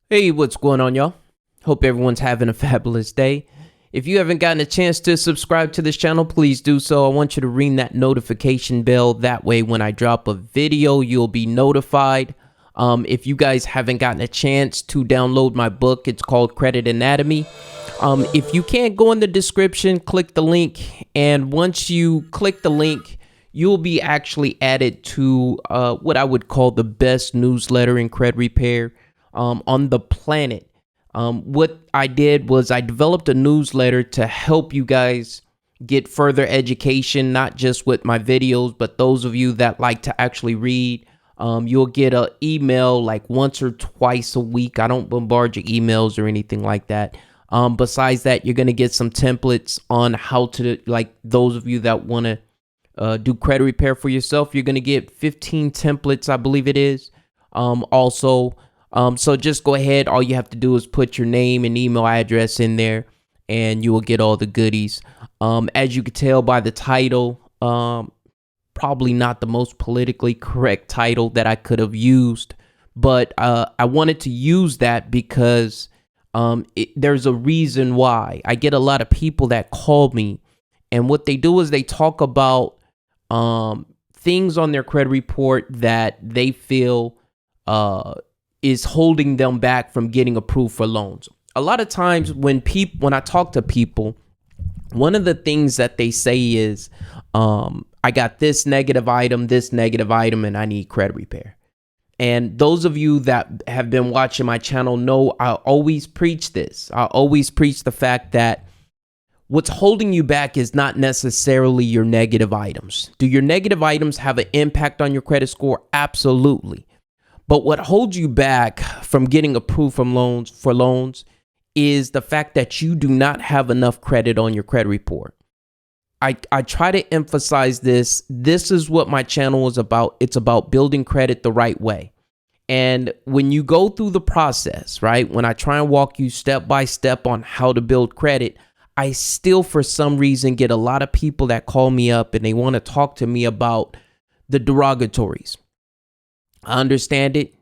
Hey, what's going on, y'all? Hope everyone's having a fabulous day. If you haven't gotten a chance to subscribe to this channel, please do so. I want you to ring that notification bell. That way, when I drop a video, you'll be notified. If you guys haven't gotten a chance to download my book, it's called Credit Anatomy. If you can't, go in the description, click the link, and once you click the link, you'll be actually added to what I would call the best newsletter in credit repair on the planet. What I did was I developed a newsletter to help you guys get further education, not just with my videos, but those of you that like to actually read. You'll get an email like once or twice a week. I don't bombard your emails or anything like that. Besides that, you're going to get some templates on how to, like those of you that want to do credit repair for yourself, you're going to get 15 templates, I believe it is. So just go ahead. All you have to do is put your name and email address in there and you will get all the goodies. As you can tell by the title, probably not the most politically correct title that I could have used, but I wanted to use that because there's a reason why. I get a lot of people that call me, and what they do is they talk about things on their credit report that they feel is holding them back from getting approved for loans. A lot of times when I talk to people, one of the things that they say is, I got this negative item, and I need credit repair. And those of you that have been watching my channel know I always preach this. I always preach the fact that what's holding you back is not necessarily your negative items. Do your negative items have an impact on your credit score? Absolutely. But what holds you back from getting approved for loans is the fact that you do not have enough credit on your credit report. I try to emphasize this. This is what my channel is about. It's about building credit the right way. And when you go through the process, right, when I try and walk you step by step on how to build credit, I still, for some reason, get a lot of people that call me up and they want to talk to me about the derogatories. I understand it.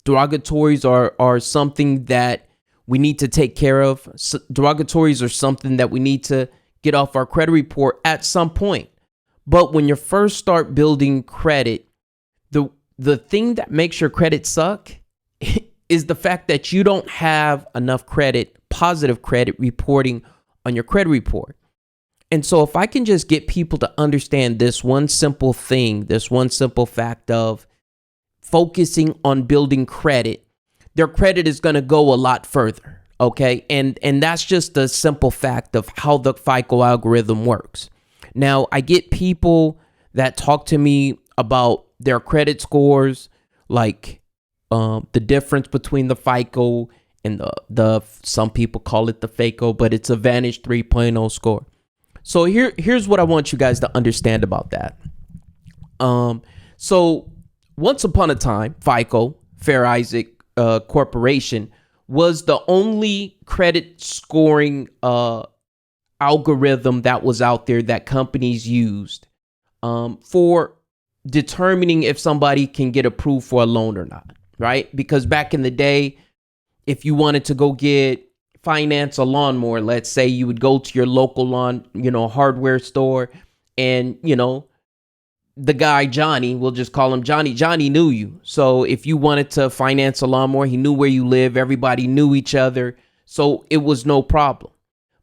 Derogatories are something that we need to take care of. Derogatories are something that we need to get off our credit report at some point. But when you first start building credit, the thing that makes your credit suck is the fact that you don't have enough credit, positive credit reporting on your credit report. And so if I can just get people to understand this one simple thing, this one simple fact of focusing on building credit, their credit is going to go a lot further. Okay. And that's just a simple fact of how the FICO algorithm works. Now, I get people that talk to me about their credit scores, like the difference between the FICO and the some people call it the FACO, but it's a Vantage 3.0 score. So here's what I want you guys to understand about that. So once upon a time, FICO, Fair Isaac Corporation, was the only credit scoring algorithm that was out there that companies used for determining if somebody can get approved for a loan or not, right? Because back in the day, if you wanted to go finance a lawnmower, let's say you would go to your local hardware store, and the guy, Johnny, we'll just call him Johnny. Johnny knew you. So if you wanted to finance a lawnmower, he knew where you live. Everybody knew each other. So it was no problem.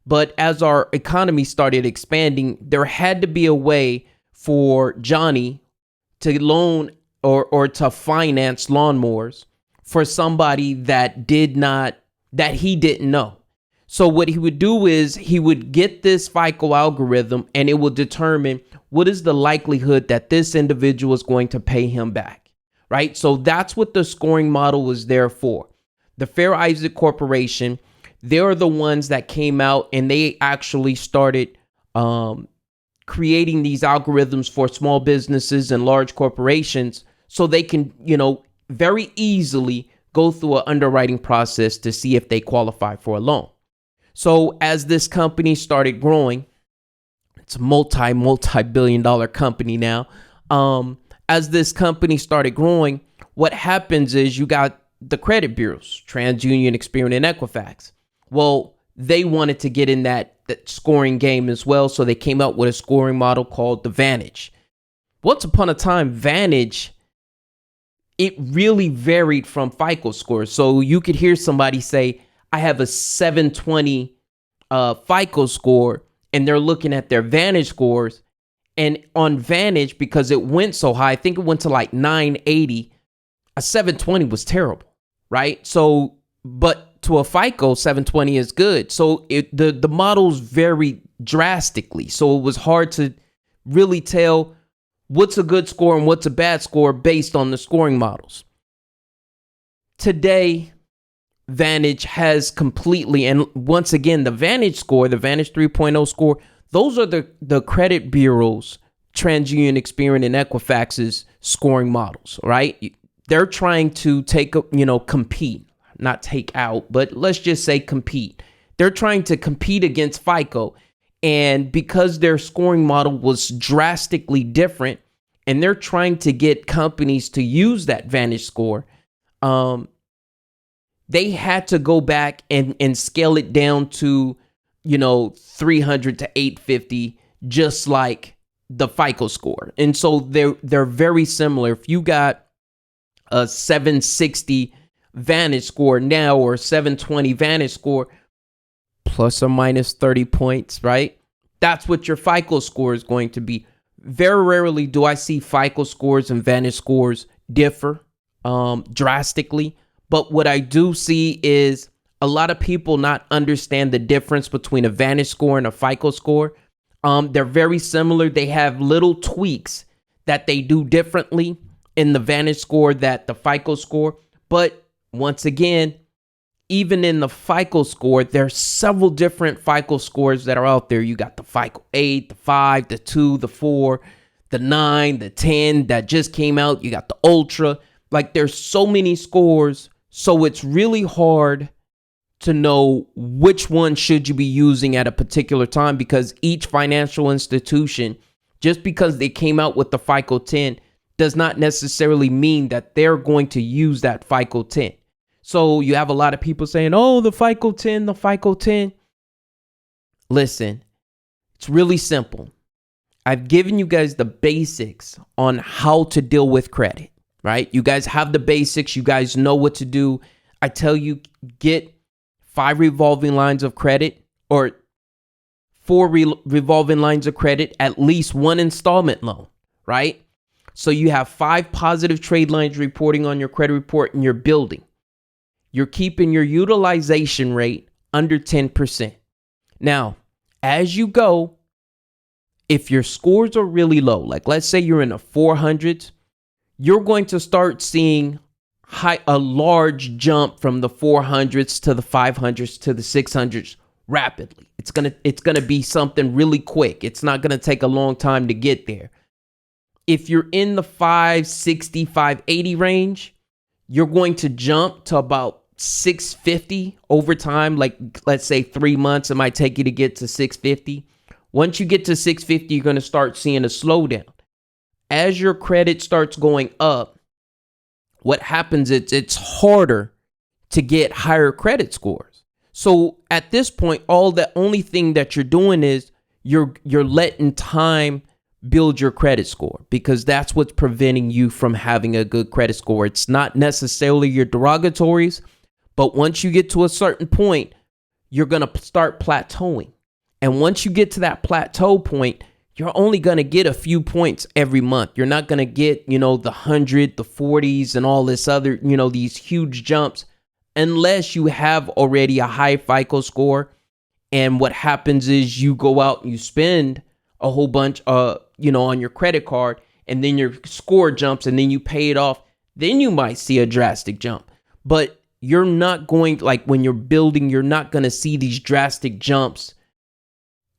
But as our economy started expanding, there had to be a way for Johnny to loan or to finance lawnmowers for somebody that he didn't know. So what he would do is he would get this FICO algorithm and it will determine what is the likelihood that this individual is going to pay him back, right? So that's what the scoring model was there for. The Fair Isaac Corporation, they're the ones that came out and they actually started creating these algorithms for small businesses and large corporations so they can, very easily go through an underwriting process to see if they qualify for a loan. So as this company started growing, it's a multi-billion-dollar company now. As this company started growing, what happens is you got the credit bureaus, TransUnion, Experian, and Equifax. Well, they wanted to get in that scoring game as well, so they came out with a scoring model called the Vantage. Once upon a time, Vantage, it really varied from FICO scores. So you could hear somebody say, I have a 720 FICO score, and they're looking at their Vantage scores. And on Vantage, because it went so high, I think it went to like 980, a 720 was terrible, right? So, but to a FICO, 720 is good. So the models vary drastically. So it was hard to really tell what's a good score and what's a bad score based on the scoring models. Today, Vantage has completely, and once again, the Vantage score, the Vantage 3.0 score, those are the credit bureaus, TransUnion, Experian, and Equifax's scoring models, right? They're trying to compete, not take out, but let's just say compete. They're trying to compete against FICO. And because their scoring model was drastically different, and they're trying to get companies to use that Vantage score, they had to go back and scale it down to, 300 to 850, just like the FICO score. And so they're very similar. If you got a 760 Vantage score now, or 720 Vantage score, plus or minus 30 points, right? That's what your FICO score is going to be. Very rarely do I see FICO scores and Vantage scores differ drastically. But what I do see is a lot of people not understand the difference between a Vantage score and a FICO score. They're very similar. They have little tweaks that they do differently in the Vantage score that the FICO score. But once again, even in the FICO score, there's several different FICO scores that are out there. You got the FICO 8, the 5, the 2, the 4, the 9, the 10 that just came out. You got the Ultra. Like, there's so many scores. So it's really hard to know which one should you be using at a particular time, because each financial institution, just because they came out with the FICO 10, does not necessarily mean that they're going to use that FICO 10. So you have a lot of people saying, oh, the FICO 10, the FICO 10. Listen, it's really simple. I've given you guys the basics on how to deal with credit, right? You guys have the basics. You guys know what to do. I tell you, get 5 revolving lines of credit, or 4 revolving lines of credit, at least 1 installment loan, right? So you have 5 positive trade lines reporting on your credit report, and you're building. You're keeping your utilization rate under 10%. Now, as you go, if your scores are really low, like let's say you're in the 400s, you're going to start seeing a large jump from the 400s to the 500s to the 600s rapidly. It's gonna be something really quick. It's not gonna take a long time to get there. If you're in the 560, 580 range, you're going to jump to about 650 over time. Like, let's say 3 months, it might take you to get to 650. Once you get to 650, you're going to start seeing a slowdown. As your credit starts going up, what happens is it's harder to get higher credit scores. So at this point, the only thing that you're doing is you're letting time build your credit score, because that's what's preventing you from having a good credit score. It's not necessarily your derogatories, but once you get to a certain point, you're going to start plateauing. And once you get to that plateau point, you're only going to get a few points every month. You're not going to get, the 100, the 40s, and all this other, these huge jumps, unless you have already a high FICO score. And what happens is you go out and you spend a whole bunch, on your credit card, and then your score jumps, and then you pay it off. Then you might see a drastic jump. But you're not going, like when you're building, you're not going to see these drastic jumps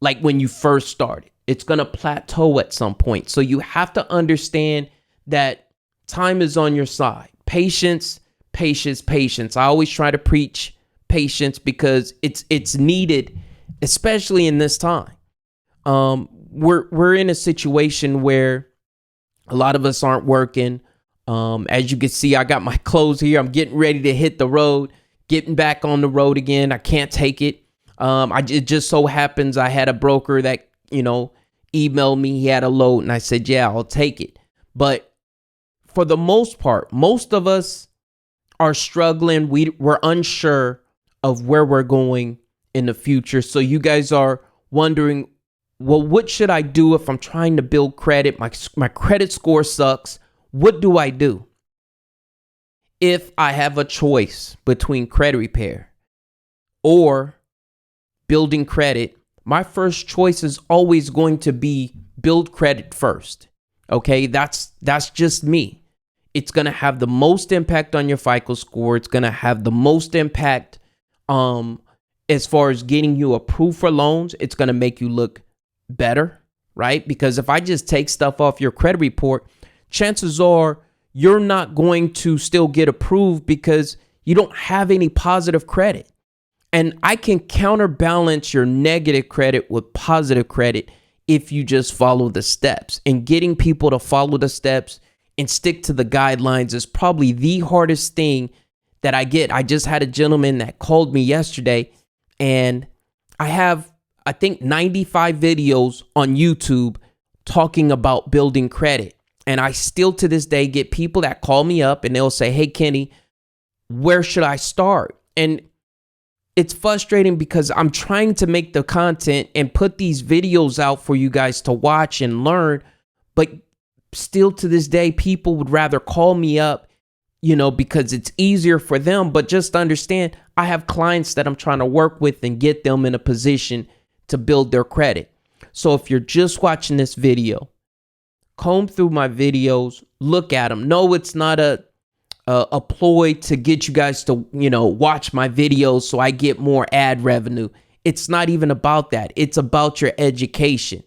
like when you first started. It's going to plateau at some point. So you have to understand that time is on your side. Patience, patience, patience. I always try to preach patience because it's needed, especially in this time. We're in a situation where a lot of us aren't working. As you can see, I got my clothes here. I'm getting ready to hit the road, getting back on the road again. I can't take it. It just so happens I had a broker that, emailed me. He had a load and I said, yeah, I'll take it. But for the most part, most of us are struggling. We're unsure of where we're going in the future. So you guys are wondering, well, what should I do if I'm trying to build credit? My credit score sucks. What do I do? If I have a choice between credit repair or building credit, my first choice is always going to be build credit first. Okay, that's just me. It's going to have the most impact on your FICO score. It's going to have the most impact as far as getting you approved for loans. It's going to make you look better, right? Because if I just take stuff off your credit report, chances are you're not going to still get approved because you don't have any positive credit. And I can counterbalance your negative credit with positive credit if you just follow the steps. And getting people to follow the steps and stick to the guidelines is probably the hardest thing that I get. I just had a gentleman that called me yesterday, and I have, I think, 95 videos on YouTube talking about building credit. And I still to this day get people that call me up and they'll say, hey, Kenny, where should I start? And it's frustrating because I'm trying to make the content and put these videos out for you guys to watch and learn. But still to this day, people would rather call me up, because it's easier for them. But just understand, I have clients that I'm trying to work with and get them in a position to build their credit. So if you're just watching this video, comb through my videos, look at them. No, it's not a ploy to get you guys to, watch my videos so I get more ad revenue. It's not even about that. It's about your education.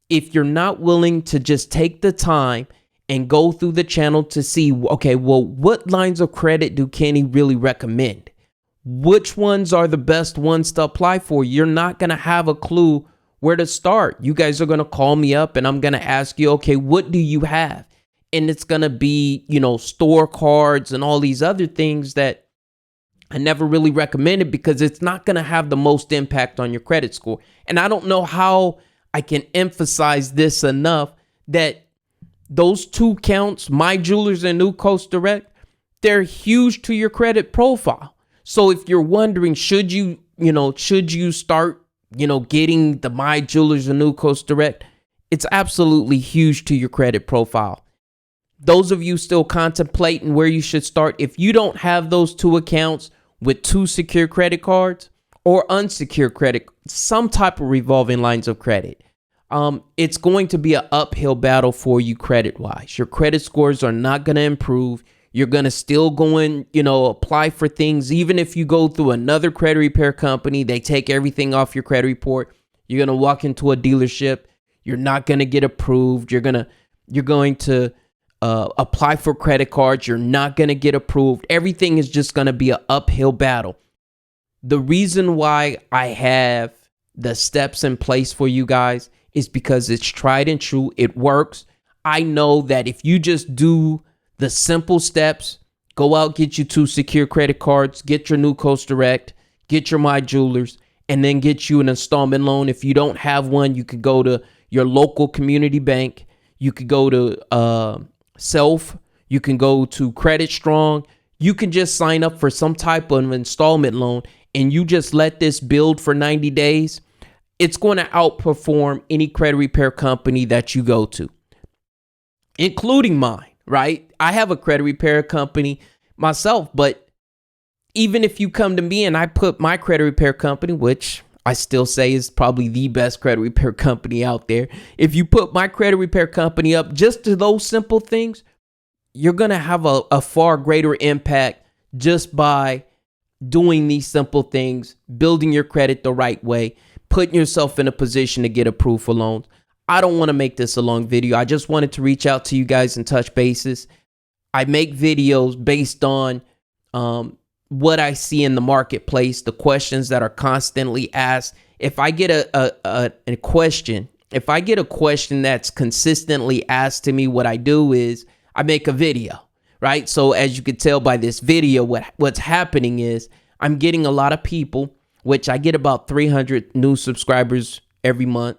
If you're not willing to just take the time and go through the channel to see, okay, well, what lines of credit do Kenny really recommend? Which ones are the best ones to apply for? You're not going to have a clue where to start. You guys are going to call me up and I'm going to ask you, okay, what do you have? And it's going to be, store cards and all these other things that I never really recommended because it's not going to have the most impact on your credit score. And I don't know how I can emphasize this enough that those two counts, MyJewelers and New Coast Direct, they're huge to your credit profile. So if you're wondering, should you start, getting the MyJewelers and New Coast Direct, it's absolutely huge to your credit profile. Those of you still contemplating where you should start, if you don't have those two accounts with two secure credit cards or unsecured credit, some type of revolving lines of credit, it's going to be an uphill battle for you credit-wise. Your credit scores are not going to improve. You're going to still go and, apply for things. Even if you go through another credit repair company, they take everything off your credit report. You're going to walk into a dealership. You're not going to get approved. You're going to apply for credit cards. You're not going to get approved. Everything is just going to be an uphill battle. The reason why I have the steps in place for you guys is because it's tried and true. It works. I know that if you just do the simple steps, go out, get you two secure credit cards, get your New Coast Direct, get your MyJewelers, and then get you an installment loan. If you don't have one, you could go to your local community bank. You could go to you can go to CreditStrong. You can just sign up for some type of installment loan and you just let this build for 90 days. It's going to outperform any credit repair company that you go to, including mine, right? I have a credit repair company myself, but even if you come to me and I put my credit repair company, which I still say is probably the best credit repair company out there. If you put my credit repair company up just to those simple things, you're going to have a far greater impact just by doing these simple things, building your credit the right way, putting yourself in a position to get approved for loans. I don't want to make this a long video. I just wanted to reach out to you guys and touch bases. I make videos based on what I see in the marketplace, the questions that are constantly asked. If I get a question that's consistently asked to me, what I do is I make a video. right? So as you can tell by this video, what's happening is I'm getting a lot of people, which I get about 300 new subscribers every month,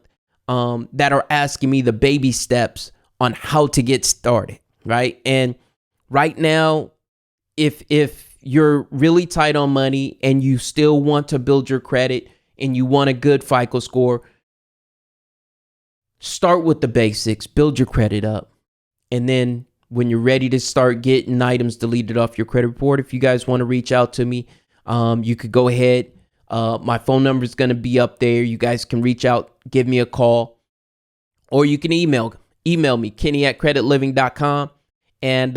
that are asking me the baby steps on how to get started, right? And right now, if you're really tight on money and you still want to build your credit and you want a good FICO score, start with the basics, build your credit up. And then when you're ready to start getting items deleted off your credit report, if you guys want to reach out to me, you could go ahead. My phone number is going to be up there. You guys can reach out, give me a call, or you can email me, kenny@creditliving.com. And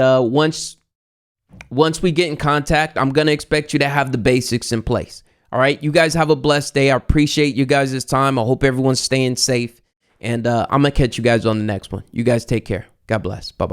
once we get in contact, I'm going to expect you to have the basics in place. All right. You guys have a blessed day. I appreciate you guys' time. I hope everyone's staying safe. And I'm going to catch you guys on the next one. You guys take care. God bless. Bye-bye.